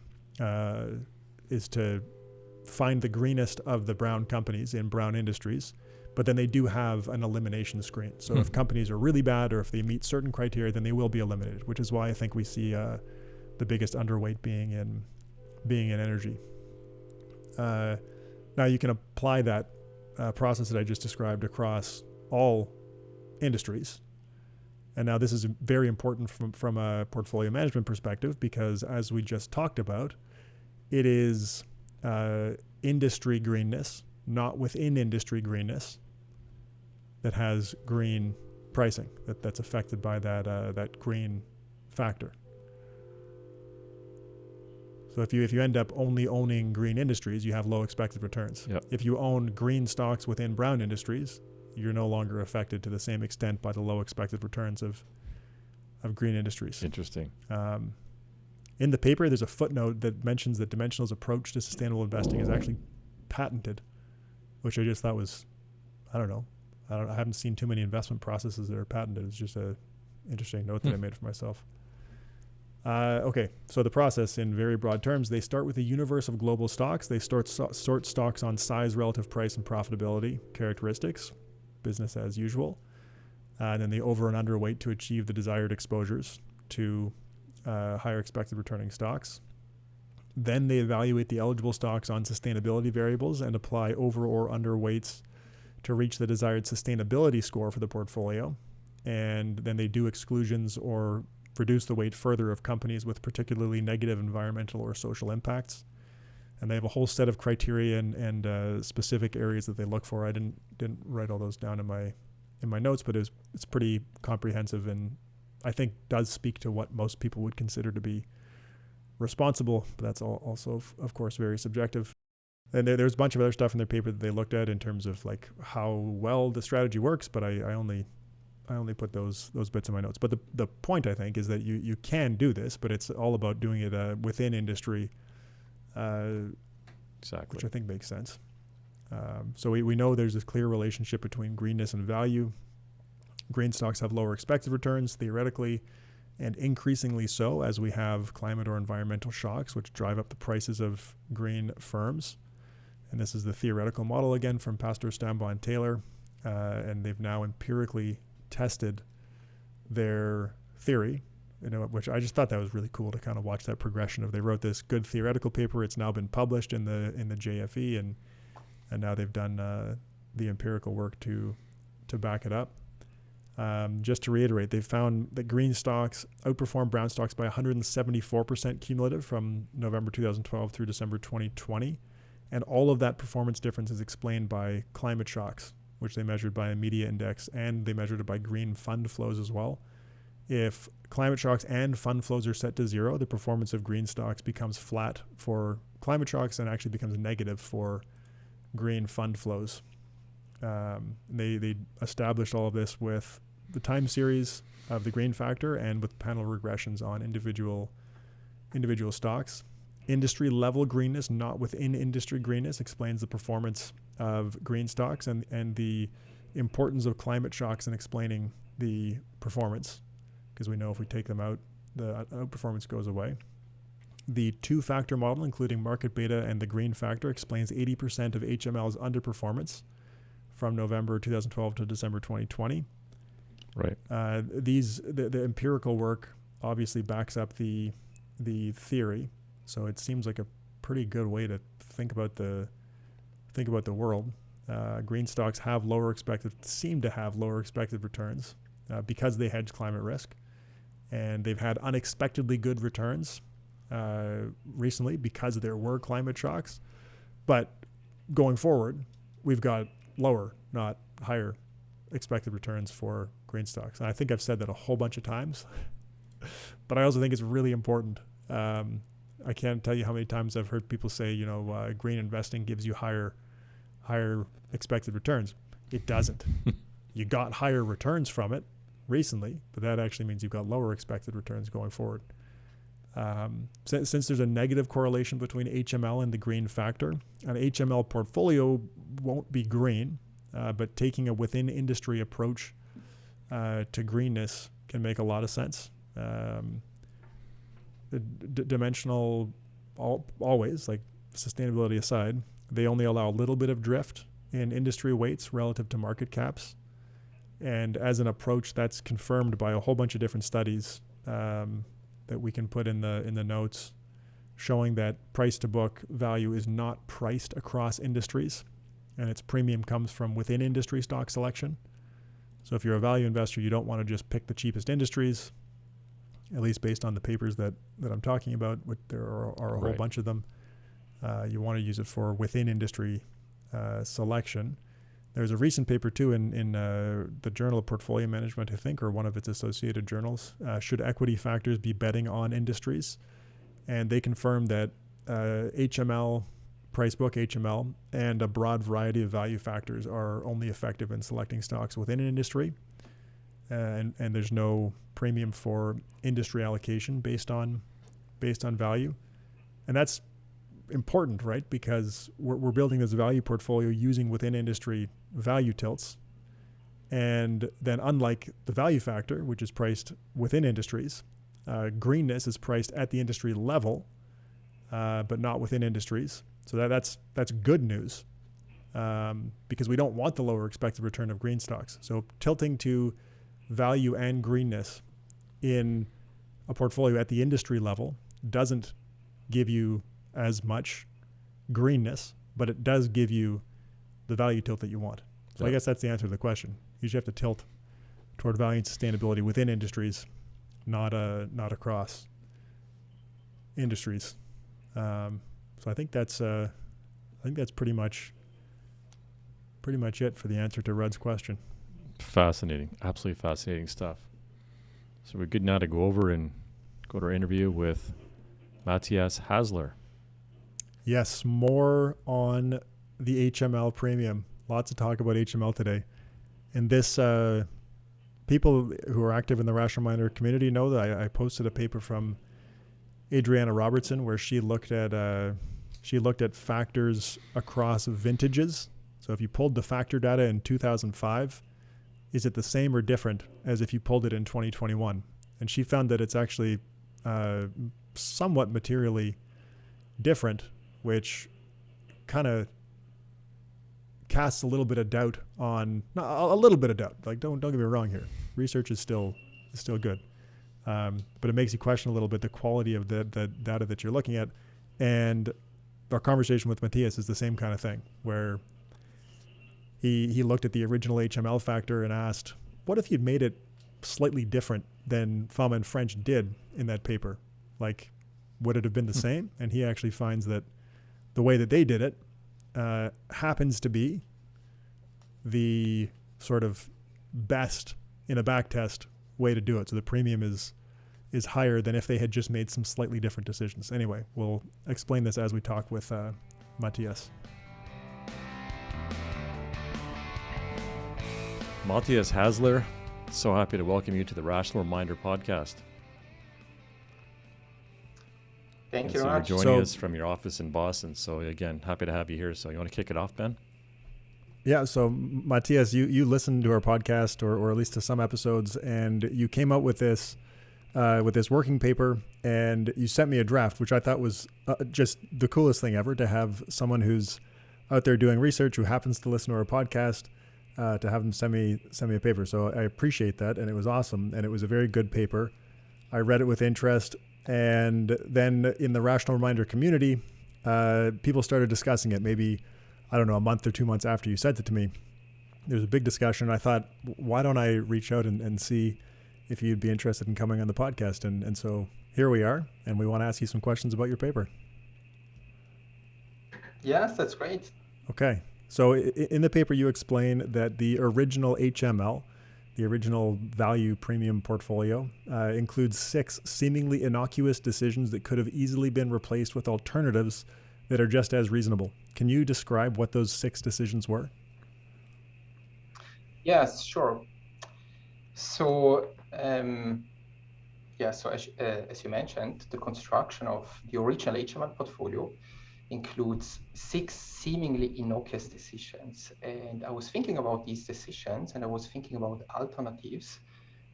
find the greenest of the brown companies in brown industries, but then they do have an elimination screen. So if companies are really bad or if they meet certain criteria, then they will be eliminated, which is why I think we see the biggest underweight being in energy. Now you can apply that process that I just described across all industries. And now this is very important from a portfolio management perspective, because as we just talked about, it is industry greenness, not within industry greenness, that has green pricing, that's affected by that green factor. So if you end up only owning green industries, you have low expected returns. Yep. If you own green stocks within brown industries, you're no longer affected to the same extent by the low expected returns of green industries. Interesting. In the paper, there's a footnote that mentions that Dimensional's approach to sustainable investing is actually patented, which I just thought was, I haven't seen too many investment processes that are patented. It's just a interesting note that I made for myself. Okay, so the process in very broad terms, they start with a universe of global stocks. They sort stocks on size, relative price, and profitability characteristics, business as usual. And then they over and underweight to achieve the desired exposures to higher expected returning stocks. Then they evaluate the eligible stocks on sustainability variables and apply over or underweights to reach the desired sustainability score for the portfolio. And then they do exclusions or reduce the weight further of companies with particularly negative environmental or social impacts. And they have a whole set of criteria and specific areas that they look for. I didn't write all those down in my notes, but it's pretty comprehensive, and I think does speak to what most people would consider to be responsible, but that's also of course very subjective. And there's a bunch of other stuff in their paper that they looked at in terms of like how well the strategy works, but I only put those bits in my notes. But the point, I think, is that you can do this, but it's all about doing it within industry, Exactly. which I think makes sense. So we know there's this clear relationship between greenness and value. Green stocks have lower expected returns, theoretically, and increasingly so as we have climate or environmental shocks, which drive up the prices of green firms. And this is the theoretical model again from Pastor, Stambaugh, and Taylor. And they've now empirically tested their theory, which I just thought that was really cool to kind of watch that progression of, they wrote this good theoretical paper. It's now been published in the JFE, and now they've done the empirical work to back it up. Just to reiterate, they found that green stocks outperformed brown stocks by 174% cumulative from November 2012 through December 2020. And all of that performance difference is explained by climate shocks, which they measured by a media index, and they measured it by green fund flows as well. If climate shocks and fund flows are set to zero, the performance of green stocks becomes flat for climate shocks and actually becomes negative for green fund flows. They established all of this with the time series of the green factor and with panel regressions on individual stocks. Industry level greenness, not within industry greenness, explains the performance of green stocks and the importance of climate shocks in explaining the performance, because we know if we take them out, the outperformance goes away. The two-factor model, including market beta and the green factor, explains 80% of HML's underperformance from November 2012 to December 2020. Right. The empirical work obviously backs up the theory, so it seems like a pretty good way to think about the world. Green stocks seem to have lower expected returns because they hedge climate risk, and they've had unexpectedly good returns recently because there were climate shocks. But going forward, we've got lower, not higher, expected returns for green stocks. And I think I've said that a whole bunch of times, but I also think it's really important. I can't tell you how many times I've heard people say, green investing gives you higher expected returns. It doesn't. You got higher returns from it recently, but that actually means you've got lower expected returns going forward. Since there's a negative correlation between HML and the green factor, an HML portfolio won't be green, but taking a within industry approach to greenness can make a lot of sense. Dimensional, always, like sustainability aside, They only allow a little bit of drift in industry weights relative to market caps. And as an approach, that's confirmed by a whole bunch of different studies that we can put in the notes, showing that price to book value is not priced across industries, and its premium comes from within industry stock selection. So if you're a value investor, you don't want to just pick the cheapest industries, at least based on the papers that I'm talking about. There are a whole bunch of them. You want to use it for within industry selection. There's a recent paper too in the Journal of Portfolio Management, I think, or one of its associated journals. Should equity factors be betting on industries? And they confirm that HML, price book HML, and a broad variety of value factors are only effective in selecting stocks within an industry. And there's no premium for industry allocation based on value. And that's important, right? Because we're building this value portfolio using within industry value tilts. And then unlike the value factor, which is priced within industries, greenness is priced at the industry level, but not within industries. So that's good news, because we don't want the lower expected return of green stocks. So tilting to value and greenness in a portfolio at the industry level doesn't give you as much greenness, but it does give you the value tilt that you want. So I guess that's the answer to the question. You should have to tilt toward value and sustainability within industries, not across industries. So I think that's pretty much it for the answer to Rudd's question. Fascinating, absolutely fascinating stuff. So we're good now to go over and go to our interview with Mathias Hasler. Yes, more on the HML premium. Lots of talk about HML today. And this, people who are active in the Rational Miner community know that I posted a paper from Adriana Robertson where she looked at factors across vintages. So if you pulled the factor data in 2005, is it the same or different as if you pulled it in 2021? And she found that it's actually somewhat materially different, which kind of casts a little bit of doubt on, a little bit of doubt. Like, don't get me wrong here. Research is still good. But it makes you question a little bit the quality of the data that you're looking at. And our conversation with Mathias is the same kind of thing, where he looked at the original HML factor and asked, what if you'd made it slightly different than Fama and French did in that paper? Like, would it have been the same? And he actually finds that the way that they did it happens to be the sort of best in a backtest way to do it. So the premium is higher than if they had just made some slightly different decisions. Anyway, we'll explain this as we talk with Mathias. Mathias Hasler, so happy to welcome you to the Rational Reminder podcast. Thank you very much. You're joining us from your office in Boston. So again, happy to have you here. So you want to kick it off, Ben? Yeah. So Mathias, you listened to our podcast or at least to some episodes, and you came out with this working paper, and you sent me a draft, which I thought was just the coolest thing ever, to have someone who's out there doing research who happens to listen to our podcast, to have them send me a paper. So I appreciate that. And it was awesome. And it was a very good paper. I read it with interest. And then in the Rational Reminder community, people started discussing it maybe, I don't know, a month or 2 months after you sent it to me. There was a big discussion. I thought, why don't I reach out and see if you'd be interested in coming on the podcast? And so here we are, and we want to ask you some questions about your paper. Yes, that's great. Okay. So in the paper, you explain that the original HML, the original value premium portfolio, includes 6 seemingly innocuous decisions that could have easily been replaced with alternatives that are just as reasonable. Can you describe what those 6 decisions were? Yes, sure. So, as you mentioned, the construction of the original HML portfolio includes 6 seemingly innocuous decisions. And I was thinking about these decisions, and I was thinking about alternatives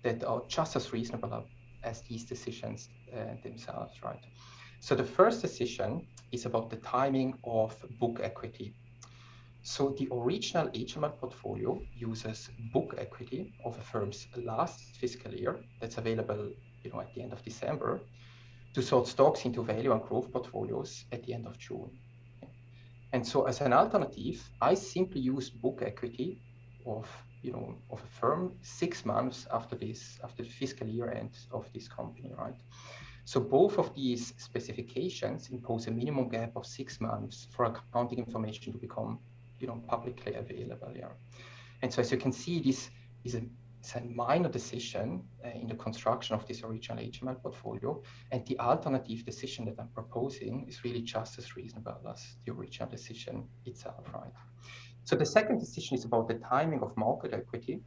that are just as reasonable as these decisions themselves, right? So the first decision is about the timing of book equity. So the original HML portfolio uses book equity of a firm's last fiscal year that's available, at the end of December, to sort stocks into value and growth portfolios at the end of June. And so as an alternative, I simply use book equity of a firm 6 months after the fiscal year end of this company, right? So both of these specifications impose a minimum gap of 6 months for accounting information to become publicly available. Yeah. And so as you can see, this is a minor decision in the construction of this original HML portfolio, and the alternative decision that I'm proposing is really just as reasonable as the original decision itself, right? So the second decision is about the timing of market equity,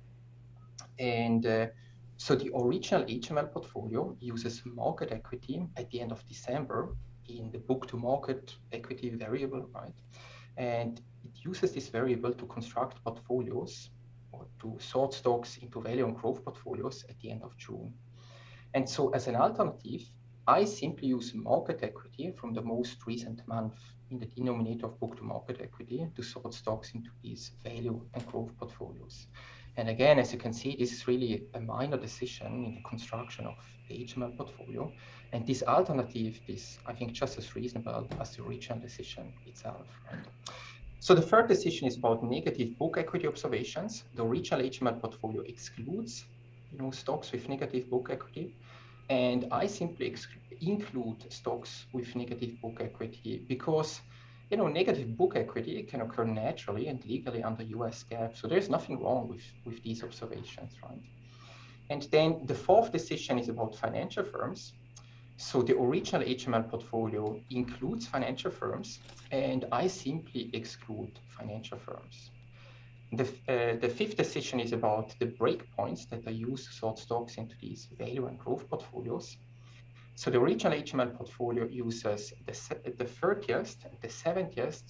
and so the original HML portfolio uses market equity at the end of December in the book to market equity variable, right? And it uses this variable to construct portfolios or to sort stocks into value and growth portfolios at the end of June. And so as an alternative, I simply use market equity from the most recent month in the denominator of book to market equity to sort stocks into these value and growth portfolios. And again, as you can see, this is really a minor decision in the construction of the HML portfolio. And this alternative is, I think, just as reasonable as the original decision itself, right? So the third decision is about negative book equity observations. The original HML portfolio excludes, stocks with negative book equity. And I simply include stocks with negative book equity because, negative book equity can occur naturally and legally under US GAAP. So there's nothing wrong with these observations, right? And then the fourth decision is about financial firms. So the original HML portfolio includes financial firms, and I simply exclude financial firms. The fifth decision is about the breakpoints that are used to sort stocks into these value and growth portfolios. So the original HML portfolio uses the 30th, the 70th,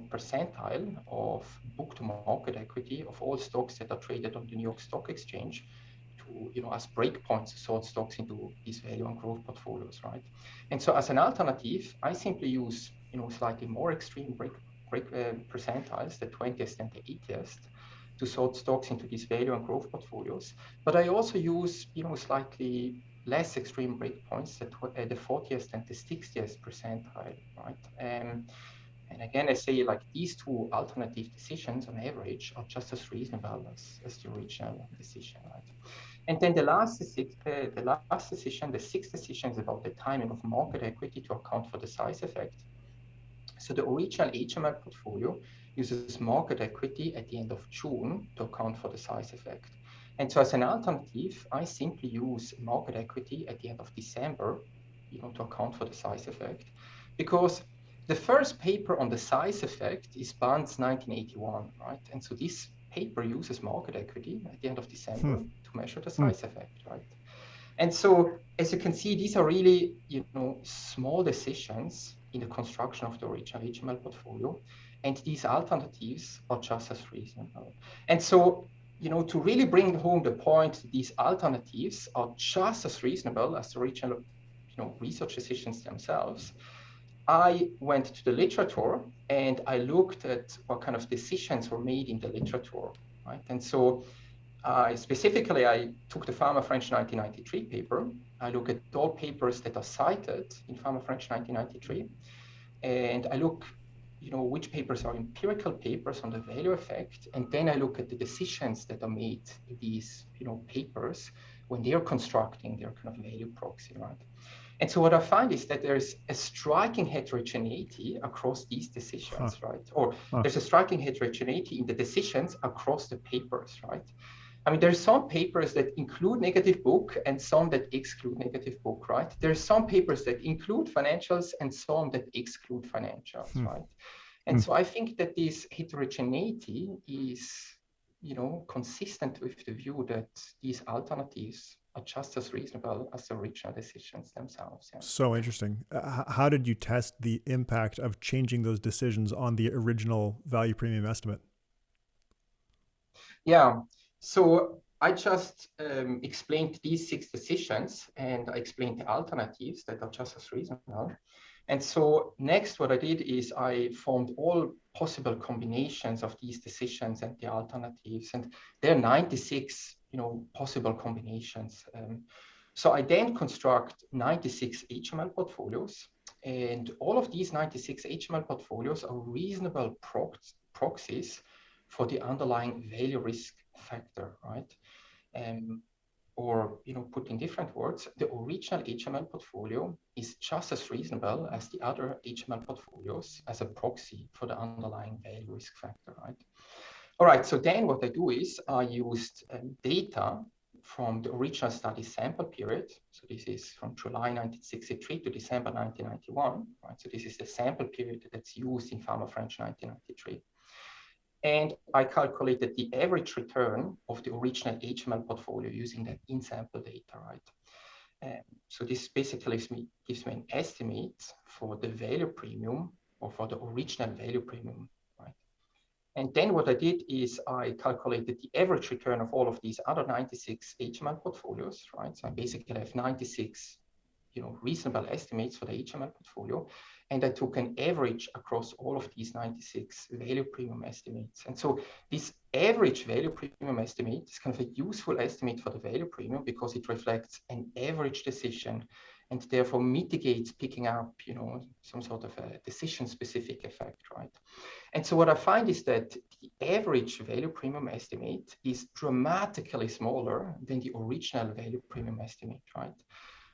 percentile of book to market equity of all stocks that are traded on the New York Stock Exchange to, as breakpoints to sort stocks into these value and growth portfolios, right? And so as an alternative, I simply use, slightly more extreme break percentiles, the 20th and the 80th, to sort stocks into these value and growth portfolios. But I also use, slightly less extreme breakpoints, the 40th and the 60th percentile, right? And again, I say like these two alternative decisions on average are just as reasonable as the original decision, right? And then the last decision, the sixth decision, is about the timing of market equity to account for the size effect. So the original HML portfolio uses market equity at the end of June to account for the size effect. And so as an alternative, I simply use market equity at the end of December, to account for the size effect, because the first paper on the size effect is Barnes 1981, right? And so this paper uses market equity at the end of December to measure the size effect, right? And so, as you can see, these are really, small decisions in the construction of the original HML portfolio, and these alternatives are just as reasonable. And so, to really bring home the point, these alternatives are just as reasonable as the original, research decisions themselves. I went to the literature and I looked at what kind of decisions were made in the literature, right? And so specifically, I took the Pharma French 1993 paper. I look at all papers that are cited in Pharma French 1993. And I look, which papers are empirical papers on the value effect. And then I look at the decisions that are made in these, papers when they're constructing their kind of value proxy, right? And so what I find is that there's a striking heterogeneity across these decisions, right? Or there's a striking heterogeneity in the decisions across the papers, right? I mean, there's some papers that include negative book and some that exclude negative book, right? There's some papers that include financials and some that exclude financials, right? And so I think that this heterogeneity is, consistent with the view that these alternatives are just as reasonable as the original decisions themselves. Yeah. So interesting. How did you test the impact of changing those decisions on the original value premium estimate? Yeah, so I just explained these 6 decisions, and I explained the alternatives that are just as reasonable. And so next, what I did is I formed all possible combinations of these decisions and the alternatives, and there are 96, possible combinations. So I then construct 96 HML portfolios, and all of these 96 HML portfolios are reasonable proxies for the underlying value risk factor, right? Or put in different words, the original HML portfolio is just as reasonable as the other HML portfolios as a proxy for the underlying value risk factor, right? All right, so then what I do is I used data from the original study sample period. So this is from July 1963 to December 1991, right? So this is the sample period that's used in Pharma French 1993. And I calculated the average return of the original HML portfolio using that in-sample data, right? So this basically gives me an estimate for the value premium or for the original value premium, right? And then what I did is I calculated the average return of all of these other 96 HML portfolios, right? So I basically have 96 reasonable estimates for the HML portfolio. And I took an average across all of these 96 value premium estimates. And so this average value premium estimate is kind of a useful estimate for the value premium because it reflects an average decision and therefore mitigates picking up, some sort of a decision-specific effect, right? And so what I find is that the average value premium estimate is dramatically smaller than the original value premium estimate, right?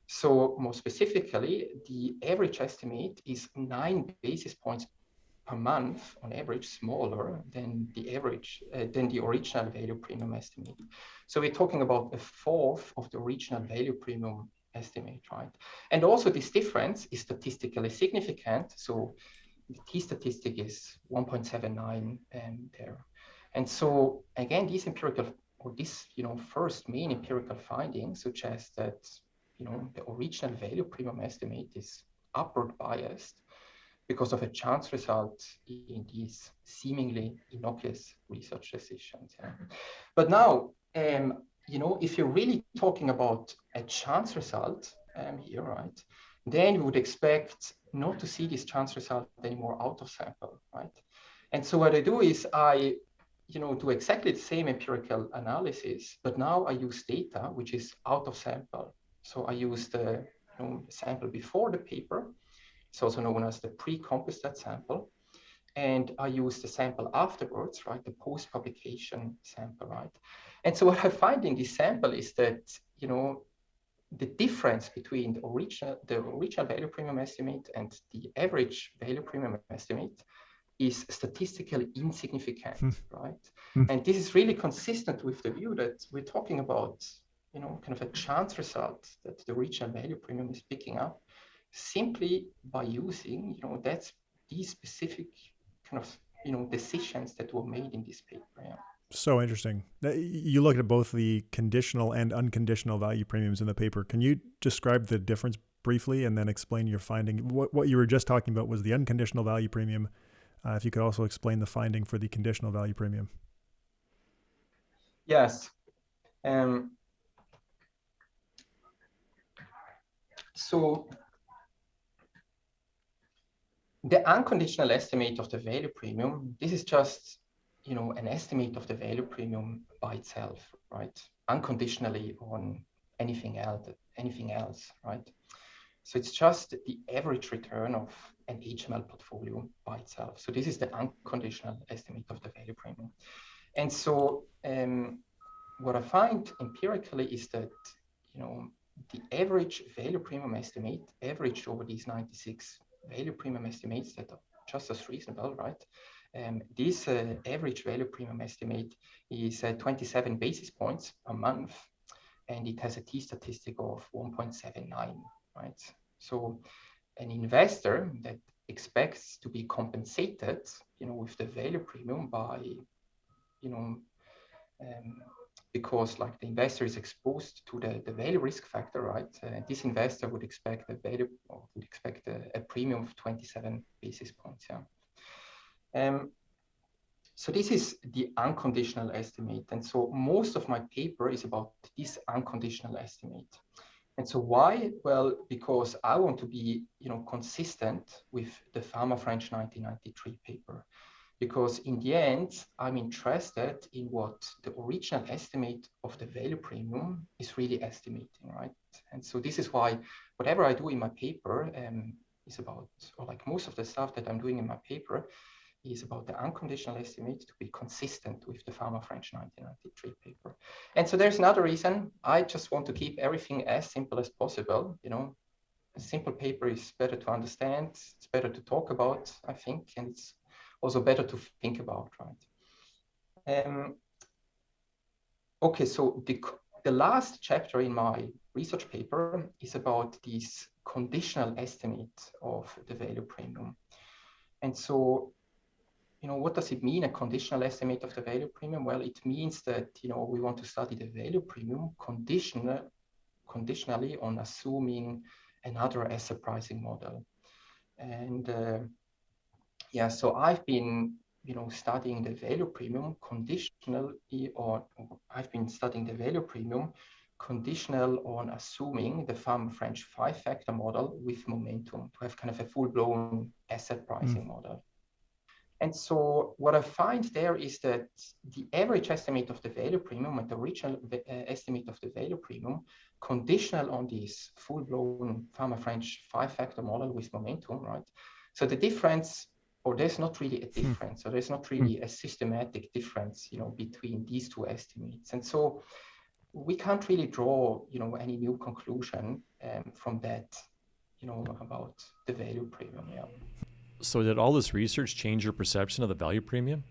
So more specifically, the average estimate is 9 basis points per month on average smaller than the average, than the original value premium estimate. So we're talking about a fourth of the original value premium estimate, right? And also this difference is statistically significant. So the t-statistic is 1.79 there. And so again, these empirical, or this, first main empirical finding suggests that the original value premium estimate is upward biased because of a chance result in these seemingly innocuous research decisions. Yeah. But now, if you're really talking about a chance result here, right, then you would expect not to see this chance result anymore out of sample, right? And so what I do is I do exactly the same empirical analysis, but now I use data which is out of sample. So I use the sample before the paper. It's also known as the pre-composite sample. And I use the sample afterwards, right? The post-publication sample, right? And so what I find in this sample is that, the difference between the original value premium estimate and the average value premium estimate is statistically insignificant, right? And this is really consistent with the view that we're talking about kind of a chance result that the original value premium is picking up simply by using, these specific kind of, decisions that were made in this paper. Yeah. So interesting. You looked at both the conditional and unconditional value premiums in the paper. Can you describe the difference briefly and then explain your finding? What you were just talking about was the unconditional value premium. If you could also explain the finding for the conditional value premium. Yes. So the unconditional estimate of the value premium, this is just, an estimate of the value premium by itself, right? Unconditionally on anything else, right? So it's just the average return of an HML portfolio by itself. So this is the unconditional estimate of the value premium. And so what I find empirically is that, the average value premium estimate averaged over these 96 value premium estimates that are just as reasonable, right? This average value premium estimate is 27 basis points per month, and it has a t-statistic of 1.79, right? So an investor that expects to be compensated, with the value premium by, because like the investor is exposed to the value risk factor, right? This investor would expect a premium of 27 basis points. Yeah. So this is the unconditional estimate. And so most of my paper is about this unconditional estimate. And so why? Well, because I want to be, consistent with the Pharma French 1993 paper. Because in the end, I'm interested in what the original estimate of the value premium is really estimating, right? And so this is why whatever I do in my paper is about, or like most of the stuff that I'm doing in my paper is about the unconditional estimate to be consistent with the Pharma French 1993 paper. And so there's another reason. I just want to keep everything as simple as possible. A simple paper is better to understand, it's better to talk about, I think, and it's also better to think about, right? Okay, so the last chapter in my research paper is about this conditional estimate of the value premium. And so, what does it mean, a conditional estimate of the value premium? Well, it means that, we want to study the value premium conditionally on assuming another asset pricing model. And so I've been, studying the value premium conditionally, or I've been studying the value premium conditional on assuming the Pharma French 5-factor model with momentum to have kind of a full-blown asset pricing model. And so what I find there is that the average estimate of the value premium and the original estimate of the value premium conditional on this full-blown Pharma French 5-factor model with momentum, right? So the difference, or there's not really a difference, or there's not really a systematic difference, between these two estimates. And so we can't really draw, any new conclusion from that, about the value premium, yeah. So did all this research change your perception of the value premium?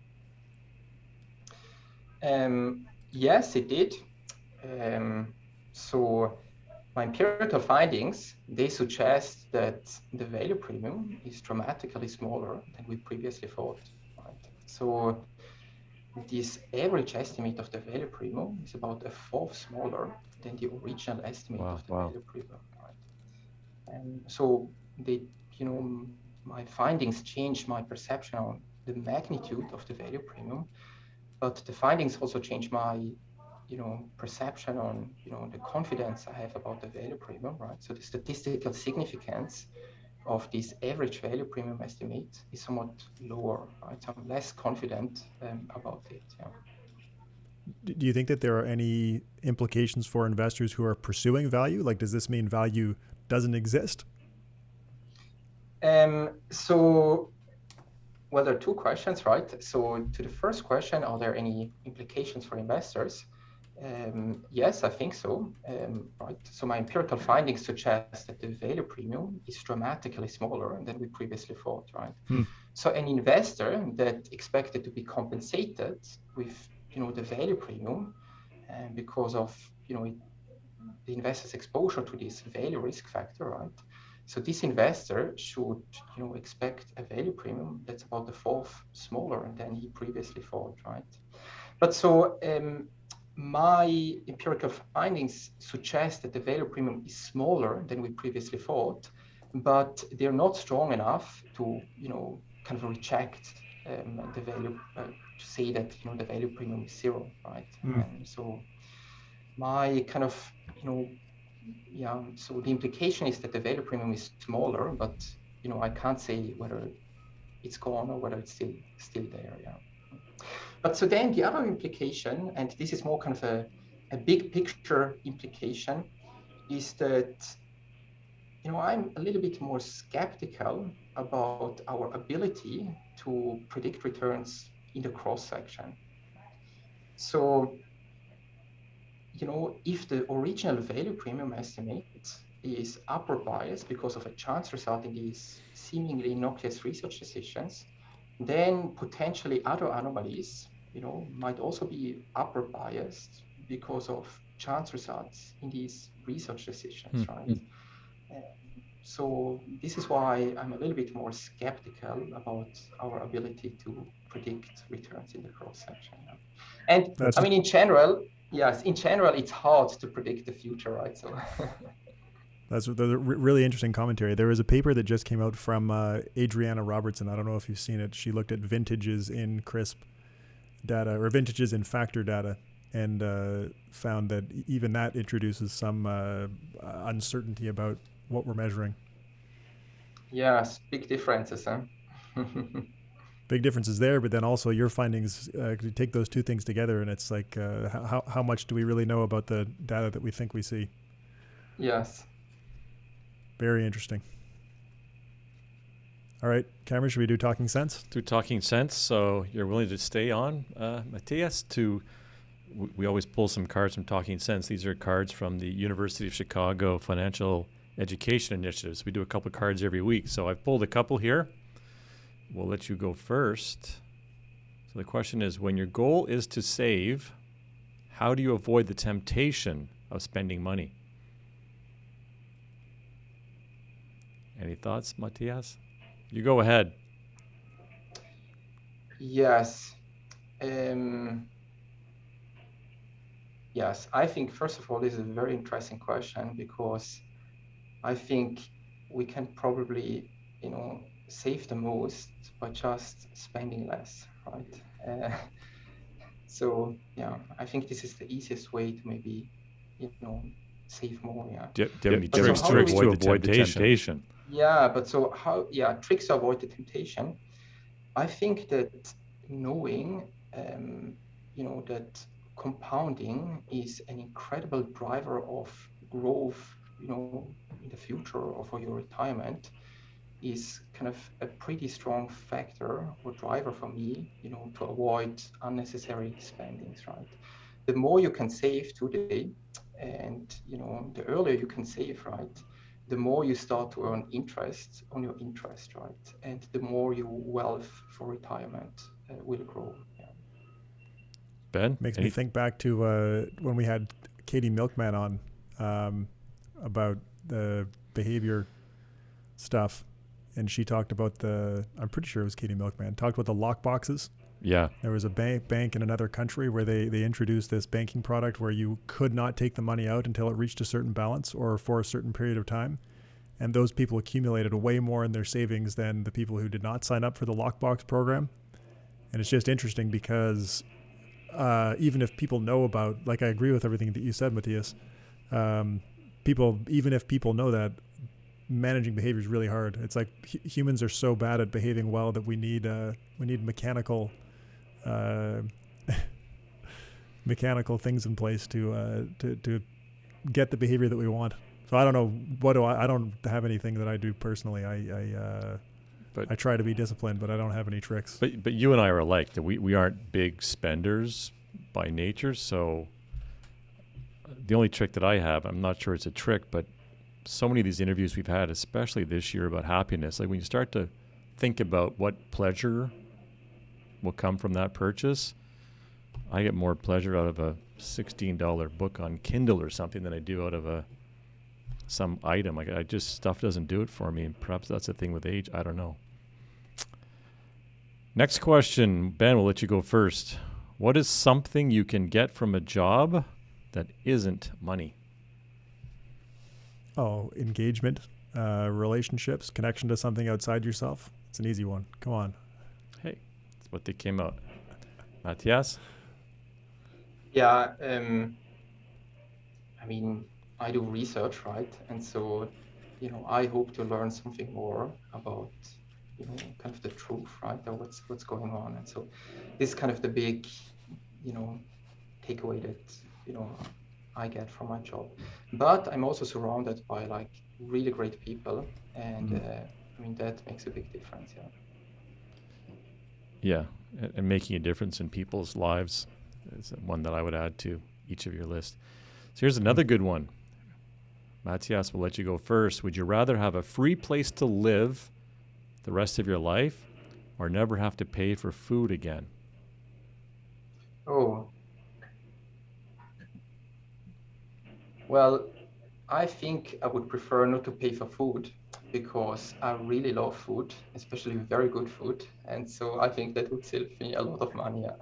Yes, it did. So my empirical findings, they suggest that the value premium is dramatically smaller than we previously thought, right? So this average estimate of the value premium is about a fourth smaller than the original estimate of the value premium, right? And so they, my findings changed my perception on the magnitude of the value premium, but the findings also changed my perception on, the confidence I have about the value premium, right? So the statistical significance of this average value premium estimate is somewhat lower, right? So I'm less confident about it, yeah. Do you think that there are any implications for investors who are pursuing value? Like, does this mean value doesn't exist? Well, there are two questions, right? So to the first question, are there any implications for investors? Yes, I think so, right? So my empirical findings suggest that the value premium is dramatically smaller than we previously thought, right? So an investor that expected to be compensated with, the value premium because of, the investor's exposure to this value risk factor, right? So this investor should, expect a value premium that's about a fourth smaller than he previously thought, right? But so my empirical findings suggest that the value premium is smaller than we previously thought, but they're not strong enough to, kind of reject the value, to say that, the value premium is zero, right? And so my kind of, so the implication is that the value premium is smaller, but, I can't say whether it's gone or whether it's still there, yeah. But so then the other implication, and this is more kind of a big picture implication, is that, I'm a little bit more skeptical about our ability to predict returns in the cross-section. So, if the original value premium estimate is upward biased because of a chance result in these seemingly innocuous research decisions, then potentially other anomalies, might also be upward biased because of chance results in these research decisions, right? So this is why I'm a little bit more skeptical about our ability to predict returns in the cross-section. And in general, yes, in general, it's hard to predict the future, right? So That's a really interesting commentary. There was a paper that just came out from Adriana Robertson. I don't know if you've seen it. She looked at vintages in CRISP, data or vintages in factor data, and found that even that introduces some uncertainty about what we're measuring. Yes, big differences, huh? Big differences there, but then also your findings, you take those two things together, and it's like, how much do we really know about the data that we think we see? Yes. Very interesting. All right, Cameron, should we do Talking Sense? Do Talking Sense. So you're willing to stay on, Mathias, we always pull some cards from Talking Sense. These are cards from the University of Chicago Financial Education Initiatives. We do a couple of cards every week. So I've pulled a couple here. We'll let you go first. So the question is, when your goal is to save, how do you avoid the temptation of spending money? Any thoughts, Mathias? You go ahead. Yes. Yes, I think, first of all, this is a very interesting question, because I think we can probably, save the most by just spending less, right? So, yeah, I think this is the easiest way to maybe, save more, yeah. Do you have any But so tricks how to do we- avoid the temptation? Yeah, but so how, tricks to avoid the temptation. I think that knowing, that compounding is an incredible driver of growth, in the future or for your retirement, is kind of a pretty strong factor or driver for me, to avoid unnecessary spendings, right? The more you can save today, and, the earlier you can save, right, the more you start to earn interest on your interest, right? And the more your wealth for retirement will grow. Yeah. Ben? Makes me think back to when we had Katie Milkman on about the behavior stuff. And she talked about I'm pretty sure it was Katie Milkman, talked about the lock boxes. Yeah. There was a bank in another country where they introduced this banking product where you could not take the money out until it reached a certain balance or for a certain period of time. And those people accumulated way more in their savings than the people who did not sign up for the lockbox program. And it's just interesting because even if people know about, like, I agree with everything that you said, Matthias, even if people know that, managing behavior is really hard. It's like humans are so bad at behaving well that we need mechanical things in place to get the behavior that we want. So I don't know I don't have anything that I do personally. I try to be disciplined, but I don't have any tricks. But you and I are alike. That we aren't big spenders by nature. So the only trick that I have, I'm not sure it's a trick, but so many of these interviews we've had, especially this year, about happiness, like when you start to think about what pleasure will come from that purchase, I get more pleasure out of a $16 book on Kindle or something than I do out of some item. Like, stuff doesn't do it for me, and perhaps that's the thing with age. I don't know. Next question, Ben, we'll let you go first. What is something you can get from a job that isn't money? Oh, engagement, relationships, connection to something outside yourself. It's an easy one. Come on. Hey, that's what they came out. Mathias? Yeah, I mean, I do research, right? And so, I hope to learn something more about, kind of the truth, right? Or what's going on. And so this is kind of the big, takeaway that, I get from my job. But I'm also surrounded by, like, really great people, and I mean, that makes a big difference. Yeah, and making a difference in people's lives is one that I would add to each of your lists. So here's another good one. Mathias, we'll let you go first. Would you rather have a free place to live the rest of your life, or never have to pay for food again? Oh, well, I think I would prefer not to pay for food, because I really love food, especially very good food. And so I think that would save me a lot of money. Yeah.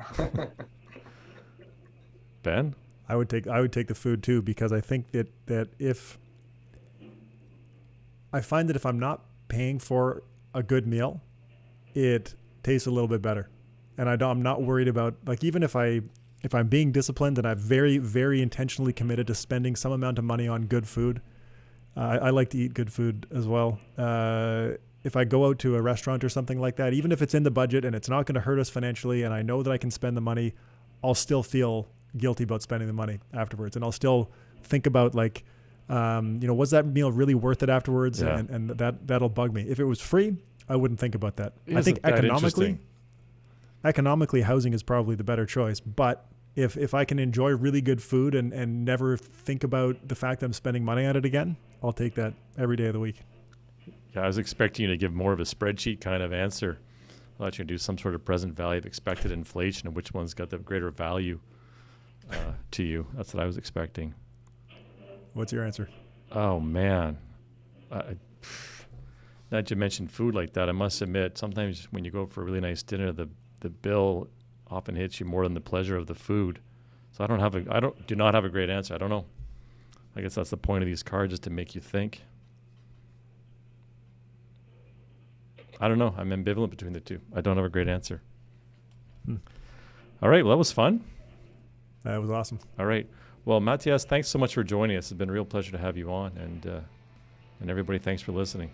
Ben? I would take the food too, because I think that if I'm not paying for a good meal, it tastes a little bit better. and I'm not worried about, like, even if I'm being disciplined and I'm very, very intentionally committed to spending some amount of money on good food. I like to eat good food as well. If I go out to a restaurant or something like that, even if it's in the budget and it's not going to hurt us financially, and I know that I can spend the money, I'll still feel guilty about spending the money afterwards. And I'll still think about, like, was that meal really worth it afterwards? Yeah. And that'll bug me. If it was free, I wouldn't think about that. I think Isn't that economically, housing is probably the better choice. But if I can enjoy really good food and never think about the fact that I'm spending money on it again, I'll take that every day of the week. Yeah, I was expecting you to give more of a spreadsheet kind of answer. I thought you'd do some sort of present value of expected inflation and which one's got the greater value to you. That's what I was expecting. What's your answer? Oh, man. Now that you mentioned food like that, I must admit, sometimes when you go for a really nice dinner, the bill often hits you more than the pleasure of the food. So I do not have a great answer. I don't know. I guess that's the point of these cards, is to make you think. I don't know. I'm ambivalent between the two. I don't have a great answer. All right. Well, that was fun. That was awesome. All right. Well, Mathias, thanks so much for joining us. It's been a real pleasure to have you on. And everybody, thanks for listening.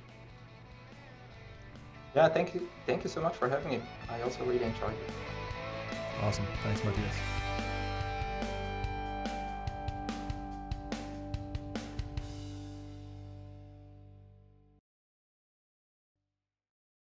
Yeah, thank you so much for having me. I also really enjoyed it. Awesome. Thanks, Mathias.